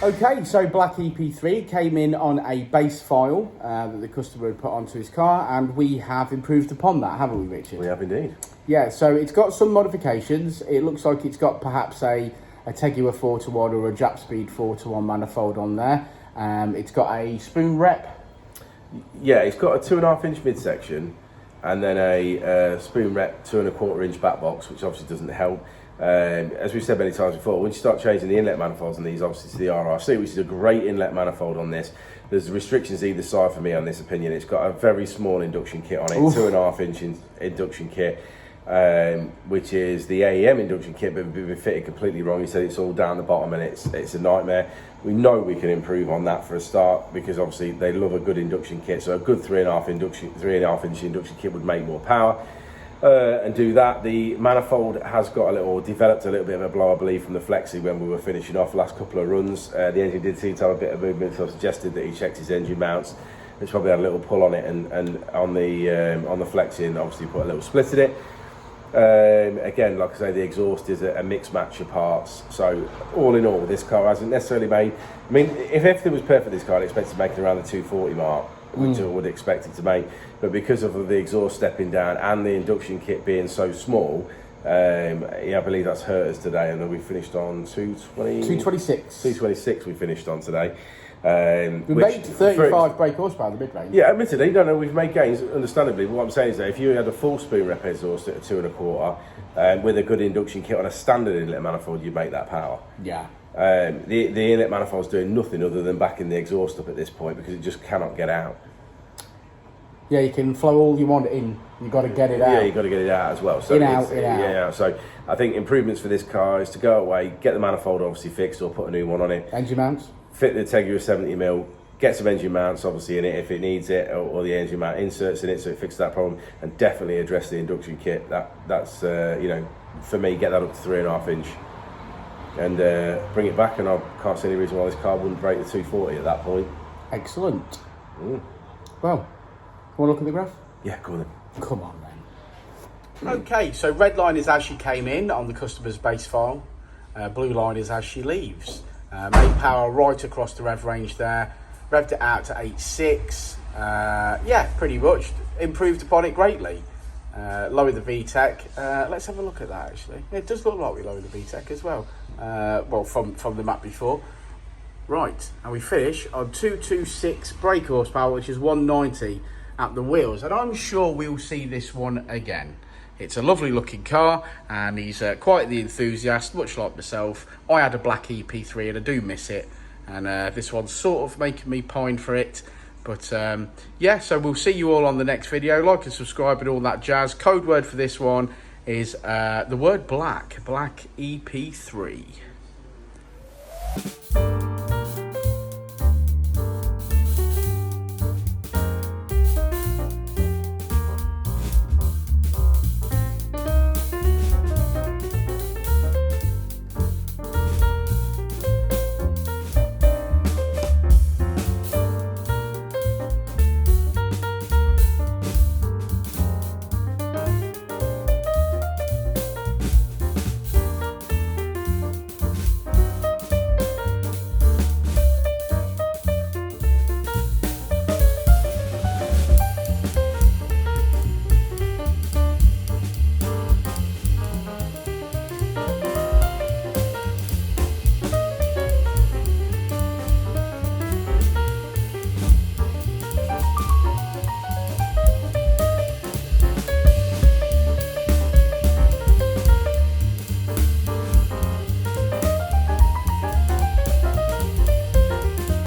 Okay, so Black EP3 came in on a base file that the customer had put onto his car, and we have improved upon that, haven't we, Richard? We have indeed. Yeah, so it's got some modifications. It looks like it's got perhaps a Tegua 4-to-1 or a Jap Speed 4-to-1 manifold on there. It's got a spoon rep. Yeah, it's got a 2.5 inch midsection, and then a spoon rep 2.25 inch back box, which obviously doesn't help. As we've said many times before, once you start changing the inlet manifolds on these, obviously to the RRC, which is a great inlet manifold on this, there's restrictions either side for me on this opinion. It's got a very small induction kit on it, 2.5 inch induction kit, which is the AEM induction kit, but been fitted completely wrong. He said it's all down the bottom and it's a nightmare. We know we can improve on that for a start, because obviously they love a good induction kit, so a good 3.5 inch induction kit would make more power. And do that. The manifold has got developed a little bit of a blow, I believe, from the Flexi when we were finishing off the last couple of runs. The engine did seem to have a bit of movement, so I suggested that he checked his engine mounts, which probably had a little pull on it, and on the Flexi, and obviously put a little split in it. Again, like I say, the exhaust is a mixed match of parts. So all in all, this car hasn't necessarily made, I mean, if everything was perfect, this car I'd expect to make it around the 240 mark, which I would expect it to make, but because of the exhaust stepping down and the induction kit being so small, I believe that's hurt us today, and then we finished on 226 we finished on today. We made 35 brake horsepower in the mid-range. Yeah, admittedly, no, we've made gains, understandably. What I'm saying is that if you had a full spoon rep exhaust at a 2.25, with a good induction kit on a standard inlet manifold, you'd make that power. Yeah. The inlet manifold's doing nothing other than backing the exhaust up at this point, because it just cannot get out. Yeah, you can flow all you want in. You've got to get it out. Yeah, you've got to get it out as well. So in, out. Yeah, so I think improvements for this car is to go away, get the manifold obviously fixed or put a new one on it. Engine mounts? Fit the Tegua 70mm, get some engine mounts obviously in it if it needs it, or the engine mount inserts in it, so it fixes that problem, and definitely address the induction kit. That's for me, get that up to 3.5 inch. And bring it back, and I can't see any reason why this car wouldn't break the 240 at that point. Excellent. Well, want to look at the graph? Yeah, go on then. Come on then. Okay, so red line is as she came in on the customer's base file. Blue line is as she leaves. Made power right across the rev range there. Revved it out to 8.6. Yeah, pretty much. Improved upon it greatly. Lowered the Vtec. Let's have a look at that actually. It does look like we lowered the Vtec as well. Well, from the map before. Right, and we finish on 226 brake horsepower, which is 190 at the wheels. And I'm sure we'll see this one again. It's a lovely looking car, and he's quite the enthusiast, much like myself. I had a black EP3 and I do miss it. And this one's sort of making me pine for it. But yeah, so we'll see you all on the next video. Like and subscribe and all that jazz. Code word for this one is the word black EP3.